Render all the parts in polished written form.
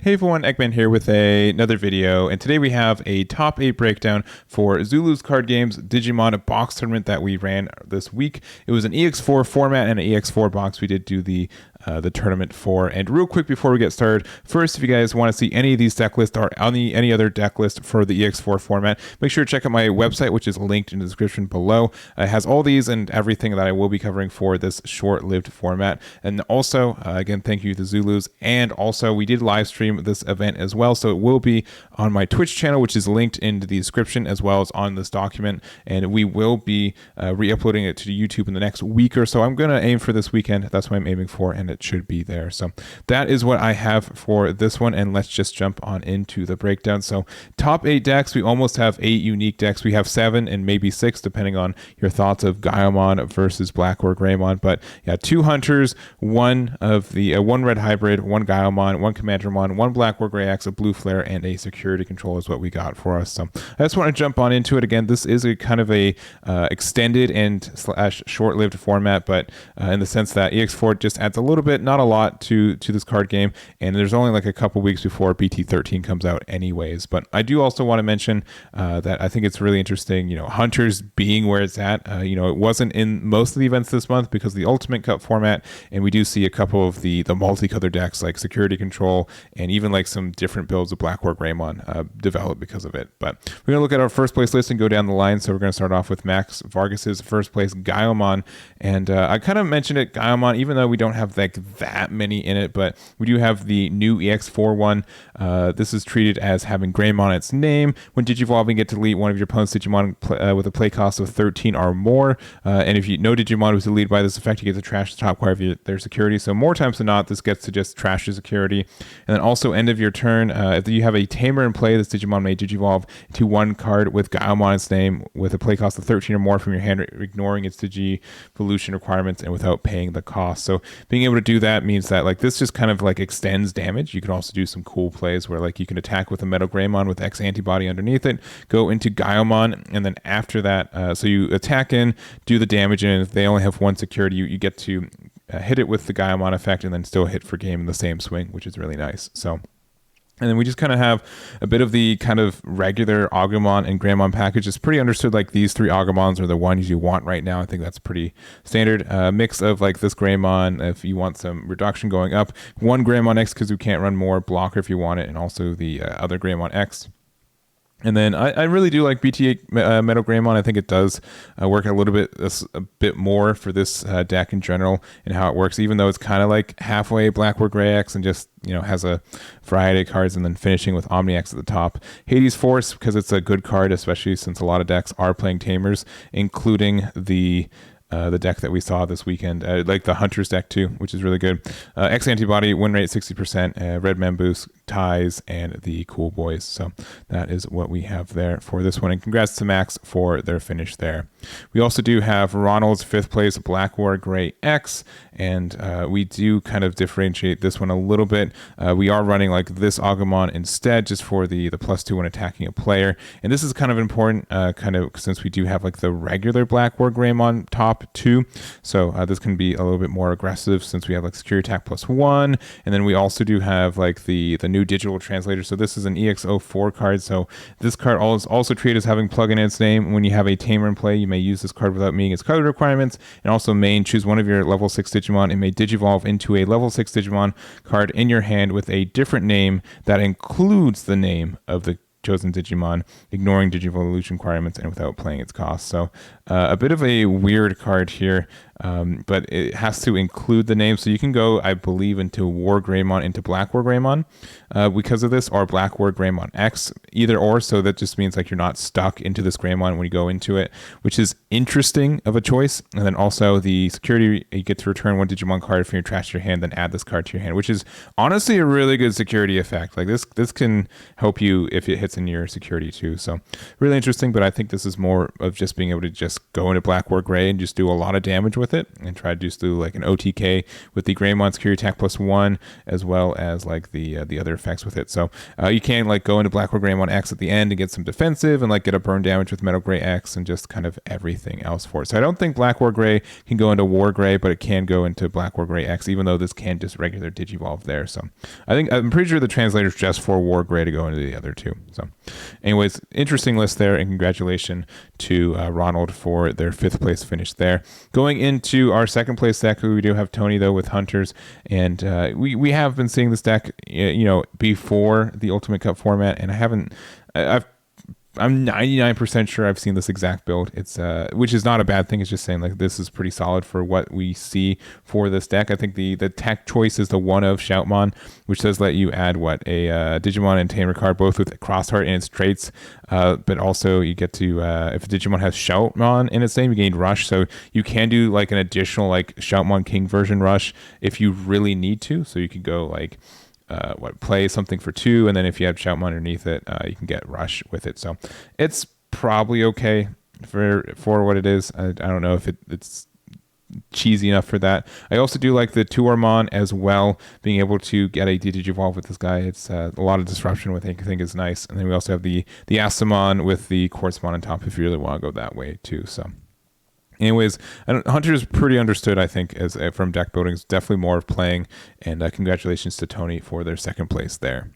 Hey everyone, Eggman here with another video, and today we have a top 8 breakdown for Zulu's Card Games Digimon box tournament that we ran this week. It was an EX04 format and an EX4 box we did do the tournament for. And real quick before we get started, first, if you guys want to see any of these deck lists or any other deck list for the EX4 format, make sure to check out my website, which is linked in the description below. It has all these and everything that I will be covering for this short-lived format. And also, again, thank you to Zulus. And also, we did live stream this event as well, so it will be on my Twitch channel, which is linked in the description, as well as on this document. And we will be re-uploading it to YouTube in the next week or so. I'm going to aim for this weekend. That's what I'm aiming for, and it should be there. So that is what I have for this one, and let's just jump on into the breakdown. So top 8 decks, we almost have 8 unique decks. We have 7 and maybe 6 depending on your thoughts of Gaiomon versus Black or Greymon. But yeah, 2 hunters, one red hybrid, 1 Gaiomon, 1 Commandramon, 1 Black or Gray X, a blue flare, and a security control is what we got for us. So I just want to jump on into it. Again, this is a kind of a extended and / short-lived format, but in the sense that EX4 just adds a little bit, not a lot, to this card game, and there's only like a couple weeks before BT13 comes out anyways. But I do also want to mention that I think it's really interesting, Hunters being where it's at. It wasn't in most of the events this month because of the Ultimate Cup format, and we do see a couple of the multicolor decks like Security Control and even like some different builds of Black or Greymon develop because of it. But we're going to look at our first place list and go down the line. So we're going to start off with Max Vargas's first place, Gaiomon. And I kind of mentioned it, Gaiomon, even though we don't have like that many in it, but we do have the new EX4 one. This is treated as having Greymon in its name. When Digivolving, get to delete one of your opponent's Digimon with a play cost of 13 or more. And if you know Digimon who's deleted by this effect, you get to trash the top card of their security. So more times than not, this gets to just trash your security. And then also end of your turn, if you have a Tamer in play, this Digimon may Digivolve to 1 card with Gaiomon in its name with a play cost of 13 or more from your hand, ignoring its Digivolution requirements and without paying the cost. So being able to do that means that like this just kind of like extends damage. You can also do some cool plays where like you can attack with a Metal Greymon with X antibody underneath it, go into Gaiomon, and then after that, so you attack in, do the damage, and if they only have 1 security, you get to hit it with the Gaiomon effect and then still hit for game in the same swing, which is really nice. So. And then we just kind of have a bit of the kind of regular Agumon and Greymon package. It's pretty understood like these 3 Agumons are the ones you want right now. I think that's pretty standard. Mix of like this Greymon if you want some reduction going up. 1 Greymon X because you can't run more. Blocker if you want it. And also the other Greymon X. And then I really do like BT8 Metal Greymon. I think it does work a little bit a bit more for this deck in general and how it works, even though it's kind of like halfway Black or Gray X and just has a variety of cards, and then finishing with Omni-X at the top. Hades Force because it's a good card, especially since a lot of decks are playing Tamers, including the deck that we saw this weekend, like the Hunters deck too, which is really good. X Antibody, win rate 60%, Red Man Boost, Ties, and the Cool Boys. So that is what we have there for this one. And congrats to Max for their finish there. We also do have Ronald's 5th place, Black War Gray X, and we do kind of differentiate this one a little bit. We are running like this Agumon instead, just for the +2 when attacking a player. And this is kind of important, kind of since we do have like the regular Black War Greymon top 2. So this can be a little bit more aggressive since we have like security attack +1. And then we also do have like the new digital translator. So this is an EX04 card. So this card is also treated as having plug in its name. When you have a Tamer in play, you may use this card without meeting its color requirements. And also main, choose one of your level 6 Digimon and may Digivolve into a level 6 Digimon card in your hand with a different name that includes the name of the chosen Digimon, ignoring Digivolution requirements and without playing its cost. So a bit of a weird card here, but it has to include the name. So you can go, I believe, into War Greymon, into Black War Greymon because of this, or Black War Greymon X, either or. So that just means like you're not stuck into this Greymon when you go into it, which is interesting of a choice. And then also the security, you get to return 1 Digimon card from your trash to your hand, then add this card to your hand, which is honestly a really good security effect. Like this can help you if it hits in your security too. So really interesting, but I think this is more of just being able to just go into Black War Gray and just do a lot of damage with with it and try to just do like an OTK with the Greymon security attack +1, as well as like the other effects with it. So you can like go into Black War Greymon X at the end and get some defensive and like get a burn damage with Metal Gray X and just kind of everything else for it. So I don't think Black War Gray can go into War Gray, but it can go into Black War Gray X, even though this can just regular Digivolve there. So I'm pretty sure the translator's just for War Gray to go into the other two. So anyways, interesting list there, and congratulations to Ronald for their 5th place finish there. Going into our 2nd place deck, we do have Tony though with Hunters, and we have been seeing this deck, you know, before the Ultimate Cup format, and I'm 99% sure I've seen this exact build. It's which is not a bad thing. It's just saying like this is pretty solid for what we see for this deck. I think the tech choice is the one of Shoutmon, which does let you add a Digimon and Tamer card, both with Crossheart and its traits. But also you get to if a Digimon has Shoutmon in its name, you gain Rush. So you can do like an additional like Shoutmon King version Rush if you really need to. So you could go like play something for 2, and then if you have Shoutmon underneath it, you can get Rush with it. So it's probably okay for what it is. I don't know if it's cheesy enough for that. I also do like the Tuarmon as well, being able to get a Digivolve with this guy. It's a lot of disruption with it, I think is nice. And then we also have the Asamon with the Quartzmon on top if you really want to go that way too. So anyways, Hunter is pretty understood, I think, as from deck building. It's definitely more of playing, and congratulations to Tony for their 2nd place there.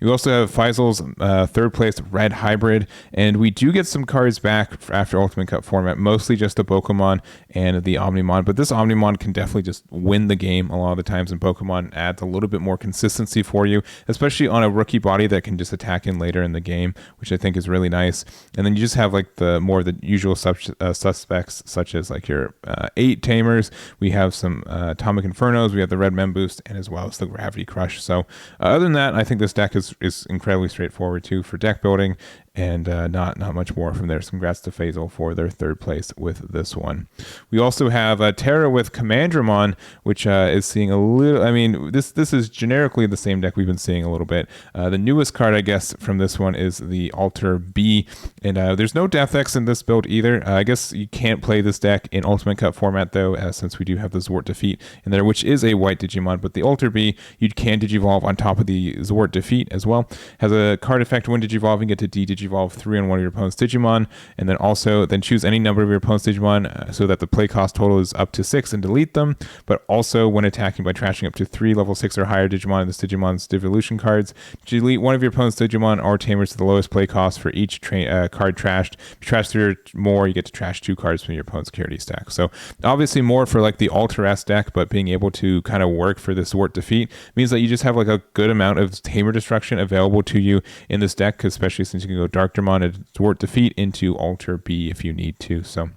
You also have Faisal's 3rd place Red Hybrid, and we do get some cards back after Ultimate Cup format, mostly just the Pokemon and the Omnimon, but this Omnimon can definitely just win the game a lot of the times, and Pokemon adds a little bit more consistency for you, especially on a rookie body that can just attack in later in the game, which I think is really nice. And then you just have like the more of the usual suspects, such as like your 8 Tamers. We have some Atomic Infernos, we have the Red Mem Boost, and as well as the Gravity Crush. So other than that, I think this deck is incredibly straightforward too for deck building, and not much more from there. So congrats to Faisal for their 3rd place with this one. We also have Tera with Commandramon, which is seeing a little, I mean, this is generically the same deck we've been seeing a little bit. The newest card, I guess, from this one is the Alter B, and there's no Death X in this build either. I guess you can't play this deck in Ultimate Cup format though, since we do have the Zwart Defeat in there, which is a white Digimon, but the Alter B, you can Digivolve on top of the Zwart Defeat as well. Has a card effect when Digivolving, get to Digivolve 3 on one of your opponent's Digimon, and then choose any number of your opponent's Digimon so that the play cost total is up to 6 and delete them. But also when attacking by trashing up to 3 level 6 or higher Digimon in this Digimon's Devolution cards, delete one of your opponent's Digimon or Tamers to the lowest play cost for each card trashed. If you trash 3 or more, you get to trash 2 cards from your opponent's security stack. So obviously more for like the Alter S deck, but being able to kind of work for this Zwart Defeat means that you just have like a good amount of Tamer destruction available to you in this deck, especially since you can go Darkdramon and Zwart Defeat into Alter B if you need to. So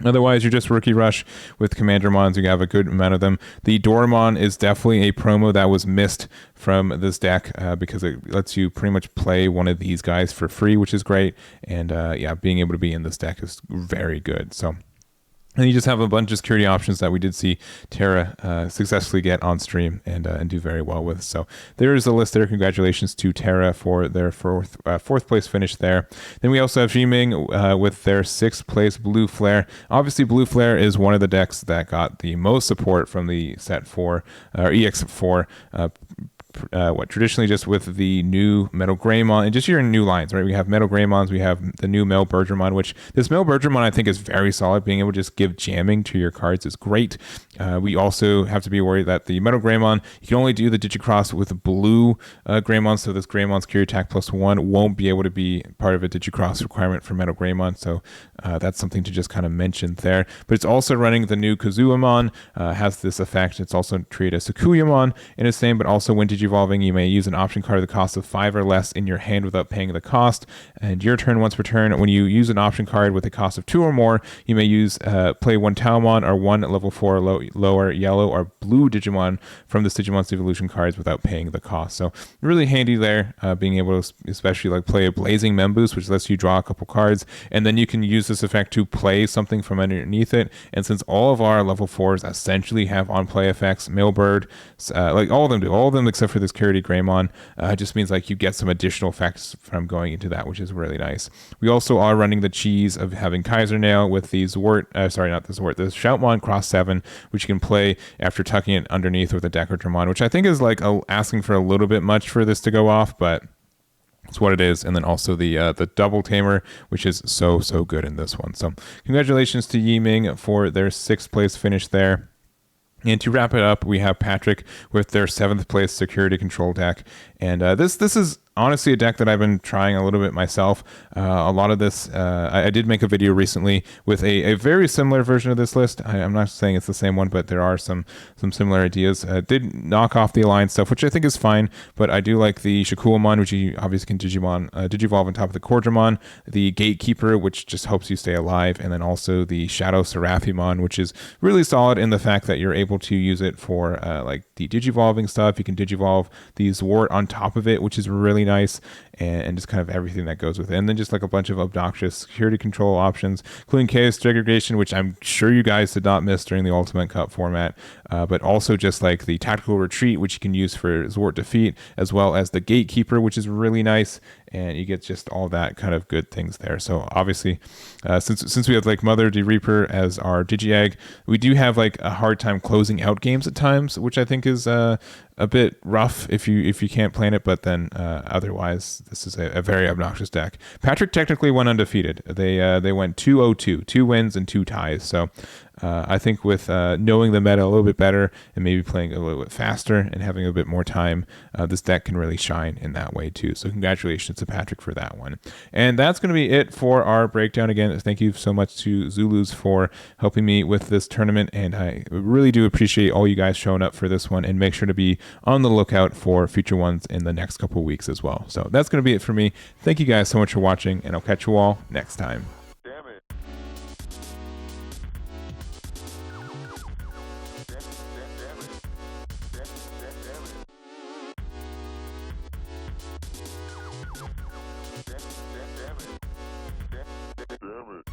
otherwise, you're just Rookie Rush with Commandramons. You have a good amount of them. The Doramon is definitely a promo that was missed from this deck because it lets you pretty much play one of these guys for free, which is great. And yeah, being able to be in this deck is very good. So and you just have a bunch of security options that we did see Tera successfully get on stream and do very well with. So there is a list there. Congratulations to Tera for their 4th place finish there. Then we also have Ximing with their 6th place Blue Flare. Obviously, Blue Flare is one of the decks that got the most support from the set 4 or EX04. Traditionally just with the new Metal Greymon and just your new lines, right? We have Metal Greymons, we have the new Mel Bergermon, which this Mel Bergermon I think is very solid. Being able to just give jamming to your cards is great. We also have to be worried that the Metal Greymon, you can only do the Digicross with blue Greymon, so this Greymon security attack +1 won't be able to be part of a Digicross requirement for Metal Greymon, so that's something to just kind of mention there. But it's also running the new Kazuamon, has this effect. It's also treated as Sakuyamon in its name, but also when Digivolving, you may use an option card at the cost of 5 or less in your hand without paying the cost. And your turn, once per turn, when you use an option card with a cost of 2 or more, you may use play 1 Taomon or 1 level 4 lower yellow or blue Digimon from the Digimon's Evolution cards without paying the cost. So really handy there, being able to especially like play a Blazing Memboost, which lets you draw a couple cards, and then you can use this effect to play something from underneath it. And since all of our level 4s essentially have on play effects, Mailbird, like all of them do, all of them except for this Carity Greymon. It just means like you get some additional effects from going into that, which is really nice. We also are running the cheese of having Kaiser Nail with the Zwart, the Shoutmon Cross 7, which you can play after tucking it underneath with a Decordramon, which I think is like asking for a little bit much for this to go off, but it's what it is. And then also the double tamer, which is so good in this one. So congratulations to Ximing for their 6th place finish there. And to wrap it up, we have Patrick with their 7th place security control deck. And this is honestly a deck that I've been trying a little bit myself. A lot of this, I did make a video recently with a very similar version of this list. I'm not saying it's the same one, but there are some similar ideas. Did knock off the Alliance stuff, which I think is fine, but I do like the Shakuamon, which you obviously can Digivolve on top of the Commandramon, the Gatekeeper, which just helps you stay alive, and then also the Shadow Seraphimon, which is really solid in the fact that you're able to use it for like the Digivolving stuff. You can Digivolve the Zwart on top of it, which is really nice, and just kind of everything that goes with it. And then just like a bunch of obnoxious security control options, including Chaos Degradation, which I'm sure you guys did not miss during the Ultimate Cup format, but also just like the Tactical Retreat, which you can use for Zwart defeat, as well as the Gatekeeper, which is really nice, and you get just all that kind of good things there. So obviously, since we have like Mother de Reaper as our Digi-Egg, we do have like a hard time closing out games at times, which I think is a bit rough if you can't plan it, but then otherwise this is a very obnoxious deck. Patrick technically went undefeated. They went 2-0-2, 2 wins and 2 ties. So I think with knowing the meta a little bit better and maybe playing a little bit faster and having a bit more time, this deck can really shine in that way too. So congratulations to Patrick for that one. And that's going to be it for our breakdown. Again, thank you so much to Zulus for helping me with this tournament, and I really do appreciate all you guys showing up for this one, and make sure to be on the lookout for future ones in the next couple weeks as well. So that's going to be it for me. Thank you guys so much for watching, and I'll catch you all next time. Damn it. Damn it.